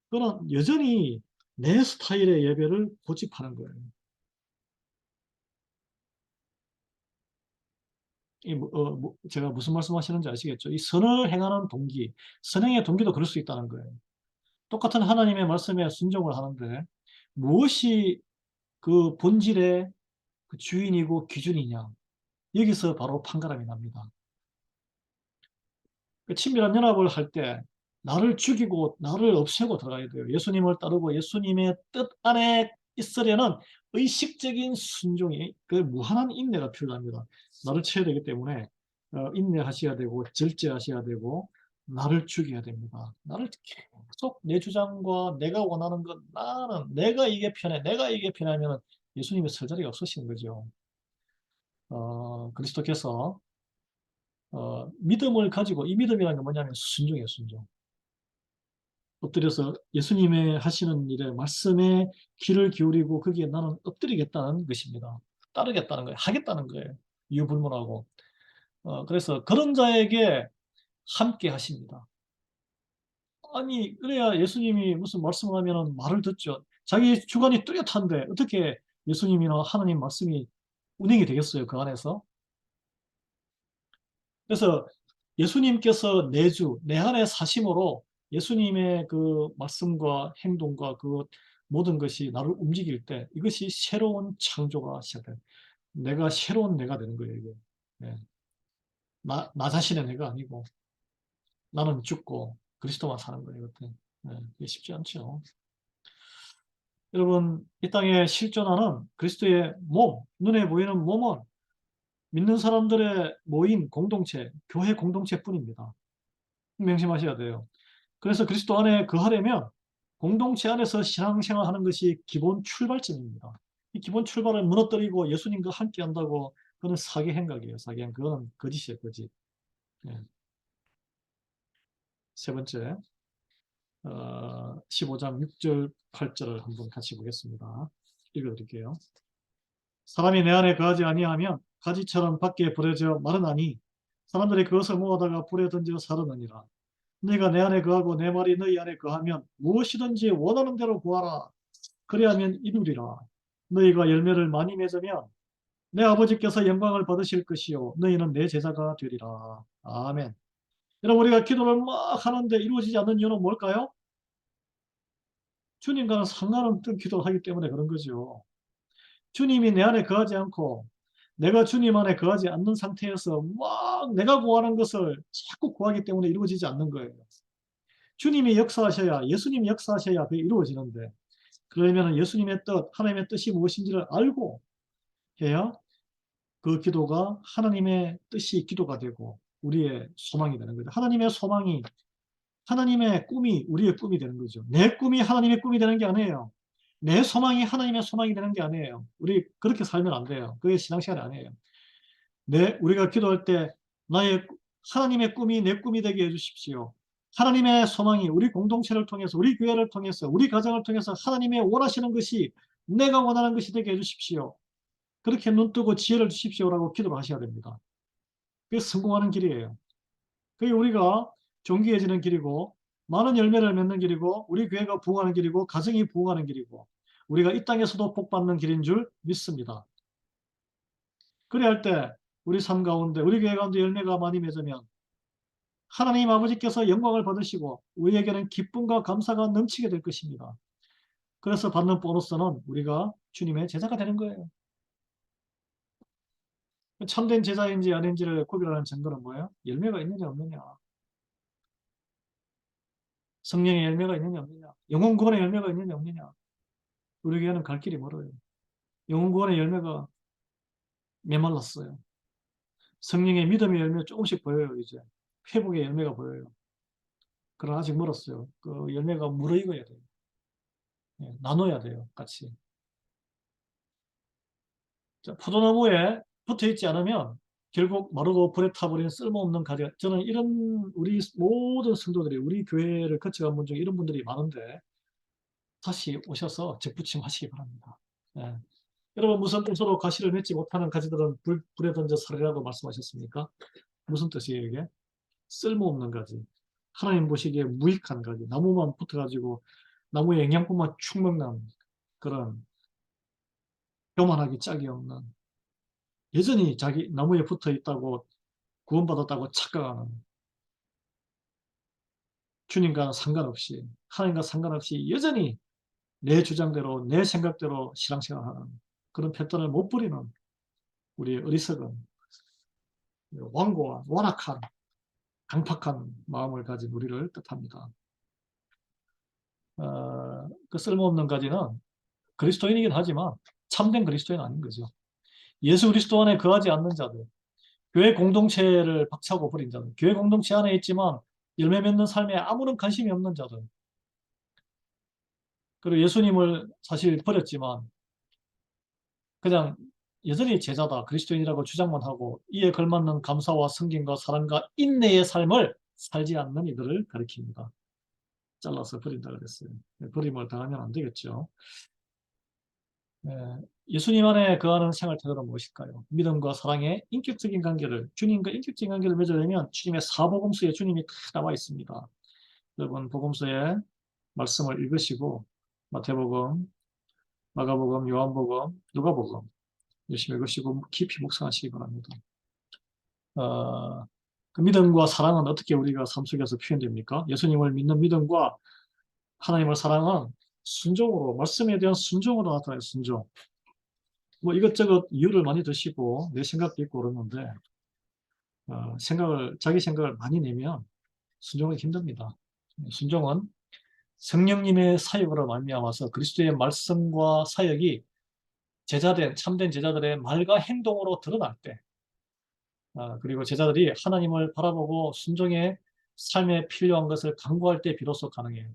그거는 여전히 내 스타일의 예배를 고집하는 거예요. 제가 무슨 말씀하시는지 아시겠죠? 이 선을 행하는 동기, 선행의 동기도 그럴 수 있다는 거예요. 똑같은 하나님의 말씀에 순종을 하는데 무엇이 그 본질의 그 주인이고 기준이냐? 여기서 바로 판가름이 납니다. 그 친밀한 연합을 할 때 나를 죽이고 나를 없애고 들어가야 돼요. 예수님을 따르고 예수님의 뜻 안에 있으려는 의식적인 순종이 그 무한한 인내가 필요합니다. 나를 채워야 되기 때문에 인내하셔야 되고 절제하셔야 되고 나를 죽여야 됩니다. 나를 계속 내 주장과 내가 원하는 것 나는 내가 이게 편해 내가 이게 편하면 예수님의 설 자리가 없으신 거죠. 그리스도께서 믿음을 가지고, 이 믿음이라는 게 뭐냐면 순종이에요, 순종. 엎드려서 예수님의 하시는 일에, 말씀에 귀를 기울이고 거기에 나는 엎드리겠다는 것입니다. 따르겠다는 거예요. 하겠다는 거예요. 이유불문하고. 그래서 그런 자에게 함께 하십니다. 아니, 그래야 예수님이 무슨 말씀을 하면 말을 듣죠. 자기 주관이 뚜렷한데 어떻게 예수님이나 하나님 말씀이 운행이 되겠어요, 그 안에서? 그래서 예수님께서 내주, 내 안에 사심으로 예수님의 그 말씀과 행동과 그 모든 것이 나를 움직일 때 이것이 새로운 창조가 시작돼요. 내가 새로운 내가 되는 거예요, 이게. 예. 나 자신의 내가 아니고 나는 죽고 그리스도만 사는 거예요, 이것도. 예. 이게 쉽지 않죠. 여러분, 이 땅에 실존하는 그리스도의 몸, 눈에 보이는 몸은 믿는 사람들의 모인 공동체, 교회 공동체뿐입니다. 명심하셔야 돼요. 그래서 그리스도 안에 거하려면 공동체 안에서 신앙생활 하는 것이 기본 출발점입니다. 이 기본 출발을 무너뜨리고 예수님과 함께 한다고, 그건 사기 행각이에요. 사기 행각. 그거는 거짓이에요, 거짓. 예. 세 번째, 15장 6절, 8절을 한번 같이 보겠습니다. 읽어드릴게요. 사람이 내 안에 거하지 아니하면 가지처럼 밖에 버려져 마르나니 사람들이 그것을 모아다가 불에 던져 사르느니라. 너희가 내 안에 거하고 내 말이 너희 안에 거하면 무엇이든지 원하는 대로 구하라. 그리하면 이루리라. 너희가 열매를 많이 맺으면 내 아버지께서 영광을 받으실 것이요 너희는 내 제자가 되리라. 아멘. 여러분, 우리가 기도를 막 하는데 이루어지지 않는 이유는 뭘까요? 주님과는 상관없던 기도를 하기 때문에 그런 거죠. 주님이 내 안에 거하지 않고 내가 주님 안에 거하지 않는 상태에서 막 내가 구하는 것을 자꾸 구하기 때문에 이루어지지 않는 거예요. 주님이 역사하셔야, 예수님이 역사하셔야 그게 이루어지는데, 그러면 예수님의 뜻, 하나님의 뜻이 무엇인지를 알고 해야 그 기도가 하나님의 뜻이 기도가 되고 우리의 소망이 되는 거죠. 하나님의 소망이, 하나님의 꿈이 우리의 꿈이 되는 거죠. 내 꿈이 하나님의 꿈이 되는 게 아니에요. 내 소망이 하나님의 소망이 되는 게 아니에요. 우리 그렇게 살면 안 돼요. 그게 신앙생활이 아니에요. 우리가 기도할 때 나의 하나님의 꿈이 내 꿈이 되게 해주십시오. 하나님의 소망이 우리 공동체를 통해서, 우리 교회를 통해서, 우리 가정을 통해서 하나님의 원하시는 것이 내가 원하는 것이 되게 해주십시오. 그렇게 눈뜨고 지혜를 주십시오라고 기도를 하셔야 됩니다. 그게 성공하는 길이에요. 그게 우리가 존귀해지는 길이고, 많은 열매를 맺는 길이고, 우리 교회가 부흥하는 길이고, 가정이 부흥하는 길이고, 우리가 이 땅에서도 복받는 길인 줄 믿습니다. 그래야 할 때 우리 삶 가운데, 우리 교회 가운데 열매가 많이 맺으면 하나님 아버지께서 영광을 받으시고 우리에게는 기쁨과 감사가 넘치게 될 것입니다. 그래서 받는 보너스는 우리가 주님의 제자가 되는 거예요. 참된 제자인지 아닌지를 구별하는 증거는 뭐예요? 열매가 있느냐 없느냐. 성령의 열매가 있느냐 없느냐. 영혼 구원의 열매가 있느냐 없느냐. 우리 교회는 갈 길이 멀어요. 영혼 구원의 열매가 메말랐어요. 성령의 믿음의 열매 조금씩 보여요. 이제 회복의 열매가 보여요. 그러나 아직 멀었어요. 그 열매가 무르익어야 돼요. 나눠야 돼요, 같이. 자, 포도나무에 붙어 있지 않으면 결국 마르고 불에 타버리는 쓸모없는 가지. 저는 이런 우리 모든 성도들이, 우리 교회를 거쳐간 분 중에 이런 분들이 많은데 다시 오셔서 적부침 하시기 바랍니다. 예. 여러분, 무슨 뜻으로 가시를 맺지 못하는 가지들은 불에 던져 살리라고 말씀하셨습니까? 무슨 뜻이에요, 이게? 쓸모없는 가지. 하나님 보시기에 무익한 가지. 나무만 붙어가지고 나무의 영양분만 축 먹는 그런 교만하기 짝이 없는, 여전히 자기 나무에 붙어 있다고 구원받았다고 착각하는, 주님과 상관없이, 하나님과 상관없이 여전히 내 주장대로, 내 생각대로 신앙생활하는 그런 패턴을 못 버리는 우리의 어리석은, 완고한, 완악한, 강팍한 마음을 가진 우리를 뜻합니다. 그 쓸모없는 가지는 그리스도인이긴 하지만 참된 그리스도인 아닌 거죠. 예수 그리스도 안에 거하지 않는 자들, 교회 공동체를 박차고 버린 자들, 교회 공동체 안에 있지만 열매 맺는 삶에 아무런 관심이 없는 자들, 그리고 예수님을 사실 버렸지만 그냥 여전히 제자다, 그리스도인이라고 주장만 하고 이에 걸맞는 감사와 성김과 사랑과 인내의 삶을 살지 않는 이들을 가리킵니다. 잘라서 버린다 그랬어요. 버림을 당하면 안 되겠죠. 네, 예수님 안에 거하는 생활 태도는 무엇일까요? 믿음과 사랑의 인격적인 관계를, 주님과 인격적인 관계를 맺으려면 주님의 사복음서에 주님이 다 나와 있습니다. 여러분 복음서의 말씀을 읽으시고 마태복음, 마가복음, 요한복음, 누가복음 열심히 읽으시고 깊이 묵상하시기 바랍니다. 그 믿음과 사랑은 어떻게 우리가 삶 속에서 표현됩니까? 예수님을 믿는 믿음과 하나님을 사랑은 순종으로, 말씀에 대한 순종으로 나타나요. 순종. 뭐 이것저것 이유를 많이 드시고 내 생각도 있고 그러는데 자기 생각을 많이 내면 순종은 힘듭니다. 순종은 성령님의 사역으로 말미암아서 그리스도의 말씀과 사역이 참된 제자들의 말과 행동으로 드러날 때, 그리고 제자들이 하나님을 바라보고 순종의 삶에 필요한 것을 강구할 때 비로소 가능해요.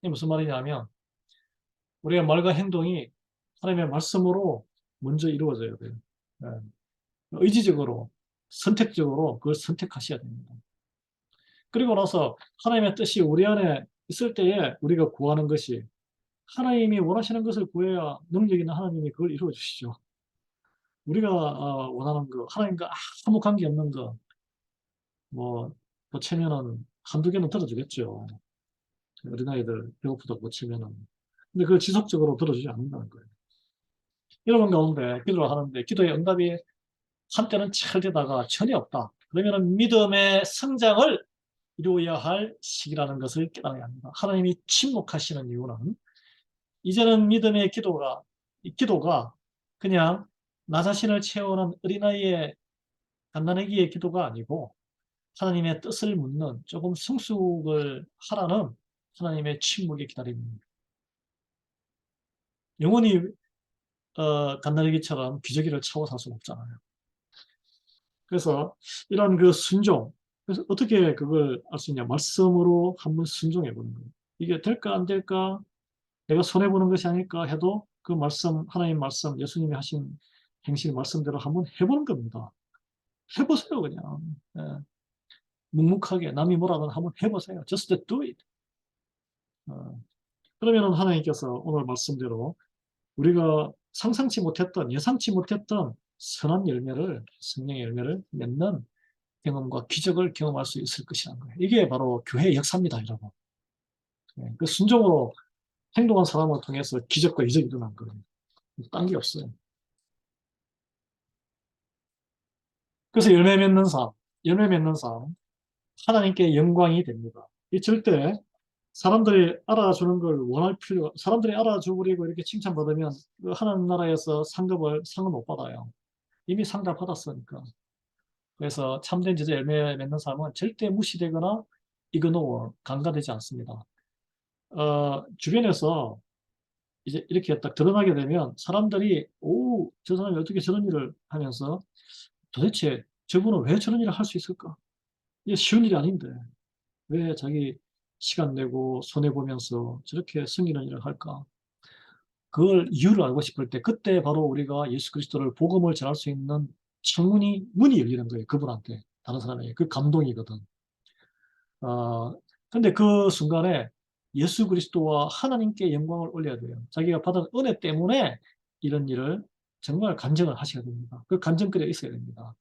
이게 무슨 말이냐면 우리의 말과 행동이 하나님의 말씀으로 먼저 이루어져야 돼요. 예. 의지적으로, 선택적으로 그걸 선택하셔야 됩니다. 그리고 나서 하나님의 뜻이 우리 안에 있을 때에 우리가 구하는 것이, 하나님이 원하시는 것을 구해야 능력 있는 하나님이 그걸 이루어 주시죠. 우리가 원하는 거, 하나님과 아무 관계 없는 거, 뭐 보채면은 한두 개는 들어주겠죠. 어린아이들 배고프다고 보채면은. 근데 그걸 지속적으로 들어주지 않는다는 거예요. 이런 가운데 기도를 하는데 기도의 응답이 한때는 잘 되다가 전혀 없다. 그러면 믿음의 성장을 이루어야 할 시기라는 것을 깨달아야 합니다. 하나님이 침묵하시는 이유는 이제는 믿음의 이 기도가 그냥 나 자신을 채우는 어린아이의 갓난아기의 기도가 아니고 하나님의 뜻을 묻는, 조금 성숙을 하라는 하나님의 침묵의 기다림입니다. 영원히 갓난아기처럼 기저귀를 차고 살 수는 없잖아요. 그래서 이런 그 순종, 그래서 어떻게 그걸 알 수 있냐? 말씀으로 한번 순종해 보는 거예요. 이게 될까 안 될까? 내가 손해 보는 것이 아닐까 해도 그 말씀, 하나님 말씀, 예수님이 하신 행실 말씀대로 한번 해보는 겁니다. 해보세요, 그냥. 예. 묵묵하게 남이 뭐라든 한번 해보세요. Just do it. 그러면 하나님께서 오늘 말씀대로 우리가 상상치 못했던, 예상치 못했던 선한 열매를, 성령의 열매를 맺는 경험과 기적을 경험할 수 있을 것이라는 거예요. 이게 바로 교회의 역사입니다, 여러분. 그 순종으로 행동한 사람을 통해서 기적과 이적이 일어난 거예요. 딴 게 없어요. 그래서 열매 맺는 삶, 하나님께 영광이 됩니다. 이 절대 사람들이 알아주는 걸 원할 사람들이 알아주고 이렇게 칭찬받으면 그 하나님 나라에서 상을 못 받아요. 이미 상 다 받았으니까. 그래서 참된 제자 열매 맺는 삶은 절대 무시되거나 간과되지 않습니다. 주변에서 이제 이렇게 딱 드러나게 되면 사람들이, 오, 저 사람이 어떻게 저런 일을 하면서 도대체 저분은 왜 저런 일을 할 수 있을까? 이게 쉬운 일이 아닌데 왜 자기 시간 내고 손해보면서 저렇게 섬기는 일을 할까? 그걸 이유를 알고 싶을 때 그때 바로 우리가 예수 그리스도를 복음을 전할 수 있는 문이 열리는 거예요. 그분한테. 다른 사람에게. 그 감동이거든. 근데 그 순간에 예수 그리스도와 하나님께 영광을 올려야 돼요. 자기가 받은 은혜 때문에 이런 일을 정말 간증을 하셔야 됩니다. 그 간증거리가 있어야 됩니다.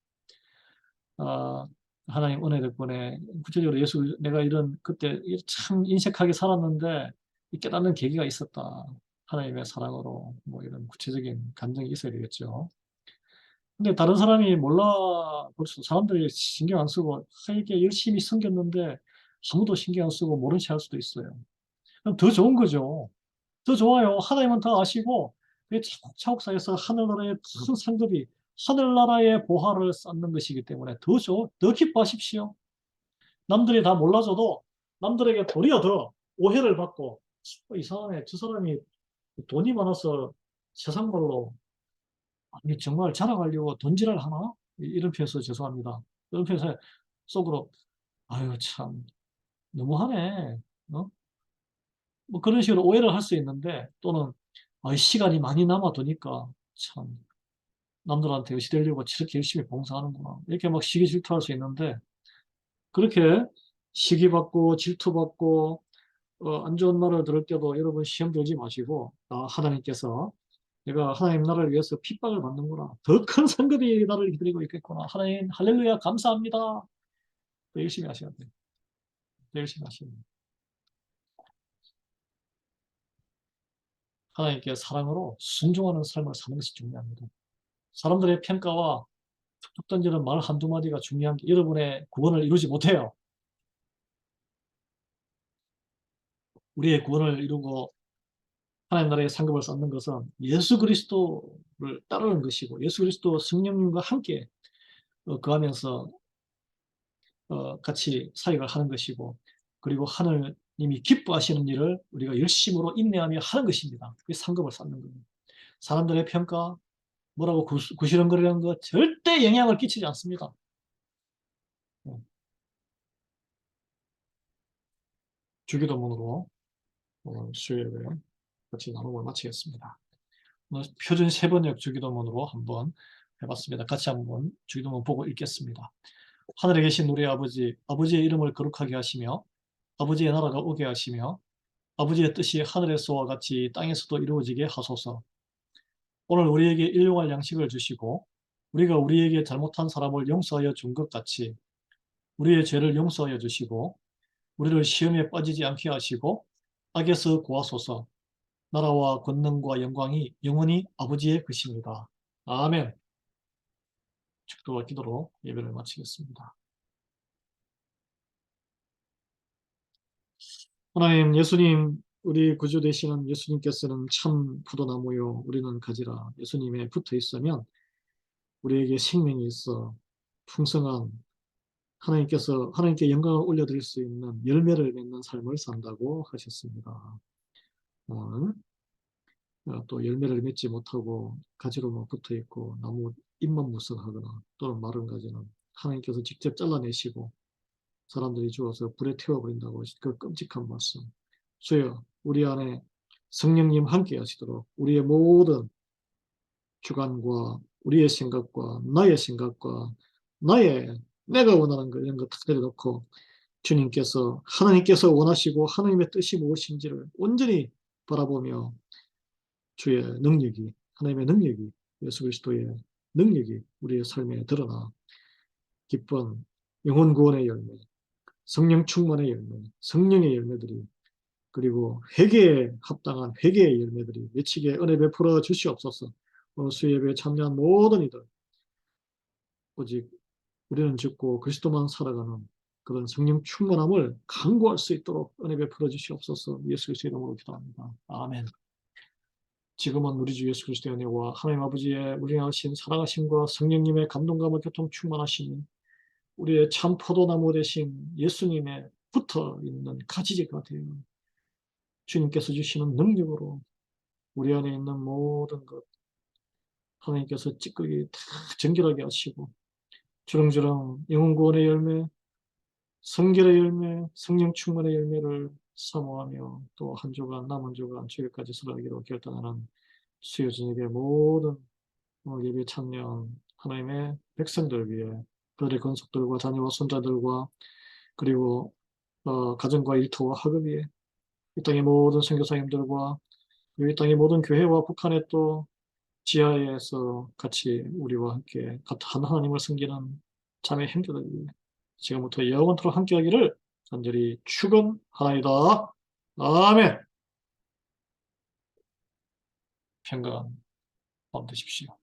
아, 하나님 은혜 덕분에 구체적으로 내가 그때 참 인색하게 살았는데 이 깨닫는 계기가 있었다. 하나님의 사랑으로 뭐 이런 구체적인 감정이 있어야 되겠죠. 근데 다른 사람이 몰라 벌써 사람들이 신경 안 쓰고 이게 열심히 섬겼는데 아무도 신경 안 쓰고 모른 채 할 수도 있어요. 그럼 더 좋은 거죠. 더 좋아요. 하나님은 더 아시고 그 차곡차곡 쌓여서 하늘나라의 큰 상급이 하늘나라의 보화를 쌓는 것이기 때문에 더 기뻐하십시오. 남들이 다 몰라줘도 남들에게 도리어 더 오해를 받고 이상하네. 저 사람이 돈이 많아서 세상 말로 아니 정말 자랑하려고 돈질을 하나? 이런 표현서 죄송합니다. 이런 표현서 속으로 아유 참 너무하네. 어? 뭐 그런 식으로 오해를 할 수 있는데 또는 시간이 많이 남아도니까 참 남들한테 의시되려고 저렇게 열심히 봉사하는구나. 이렇게 막 시기 질투할 수 있는데 그렇게 시기받고 질투받고 안 좋은 말을 들을 때도 여러분 시험 들지 마시고 하나님께서 내가 하나님 나라를 위해서 핍박을 받는구나. 더 큰 상급이 나를 기다리고 있겠구나. 하나님 할렐루야 감사합니다. 더 열심히 하셔야 돼요. 더 열심히 하셔야 돼요. 하나님께 사랑으로 순종하는 삶을 사는 것이 중요합니다. 사람들의 평가와 툭툭 던지는 말 한두 마디가 중요한 게 여러분의 구원을 이루지 못해요. 우리의 구원을 이루고 하나님 나라의 상급을 쌓는 것은 예수 그리스도를 따르는 것이고 예수 그리스도 성령님과 함께 거하면서 같이 사역을 하는 것이고 그리고 하나님이 기뻐하시는 일을 우리가 열심으로 인내하며 하는 것입니다. 그게 상급을 쌓는 거예요. 사람들의 평가, 뭐라고 구시렁거리는 것 절대 영향을 끼치지 않습니다. 주기도문으로 수요일에 같이 나눔을 마치겠습니다. 표준 세번역 주기도문으로 한번 해봤습니다. 같이 한번 주기도문 보고 읽겠습니다. 하늘에 계신 우리 아버지, 아버지의 이름을 거룩하게 하시며 아버지의 나라가 오게 하시며 아버지의 뜻이 하늘에서와 같이 땅에서도 이루어지게 하소서. 오늘 우리에게 일용할 양식을 주시고 우리가 우리에게 잘못한 사람을 용서하여 준 것 같이 우리의 죄를 용서하여 주시고 우리를 시험에 빠지지 않게 하시고 악에서 구하소서. 나라와 권능과 영광이 영원히 아버지의 것입니다. 아멘. 축도와 기도로 예배를 마치겠습니다. 하나님, 예수님, 우리 구주 되시는 예수님께서는 참 포도나무요 우리는 가지라. 예수님에 붙어 있으면 우리에게 생명이 있어 풍성한 하나님께 영광을 올려드릴 수 있는 열매를 맺는 삶을 산다고 하셨습니다. 오늘 또 열매를 맺지 못하고 가지로만 붙어 있고 나무 잎만 무성하거나 또는 마른 가지는 하나님께서 직접 잘라내시고 사람들이 주어서 불에 태워버린다고 하신 그 끔찍한 말씀. 주여 우리 안에 성령님 함께 하시도록 우리의 모든 주관과 우리의 생각과 나의 생각과 내가 원하는 것 이런 거 다 내려놓고 주님께서 하나님께서 원하시고 하나님의 뜻이 무엇인지를 온전히 바라보며 주의 능력이 하나님의 능력이 예수 그리스도의 능력이 우리의 삶에 드러나 기쁜 영혼 구원의 열매, 성령 충만의 열매, 성령의 열매들이 그리고 회개에 합당한 회개의 열매들이 맺히게 은혜 베풀어 주시옵소서. 오늘 수예배에 참여한 모든 이들 오직 우리는 죽고 그리스도만 살아가는 그런 성령 충만함을 강구할 수 있도록 은혜 베풀어 주시옵소서. 예수 그리스도의 이름으로 기도합니다. 아멘. 지금은 우리 주 예수 그리스도의 은혜와 하나님 아버지의 무량하신 사랑하심과 성령님의 감동감을 교통 충만하시니 우리의 참 포도나무 되신 예수님의 붙어있는 가지제가 되어 주님께서 주시는 능력으로 우리 안에 있는 모든 것 하나님께서 찌끄기 다 정결하게 하시고 주렁주렁 영혼구원의 열매, 성결의 열매, 성령 충만의 열매를 사모하며 또 한 주간 남은 주간 주일까지 살아가기로 결단하는 수요 저녁의 모든 예배 참여한 하나님의 백성들 위해 그들의 건속들과 자녀와 손자들과 그리고 가정과 일터와 학업 위에 이 땅의 모든 선교사님들과 이 땅의 모든 교회와 북한의 또 지하에서 같이 우리와 함께 한 하나님을 섬기는 자매 형제들 위해 지금부터 영원토록 함께하기를 간절히 축원하나이다. 아멘. 평강한 밤 되십시오.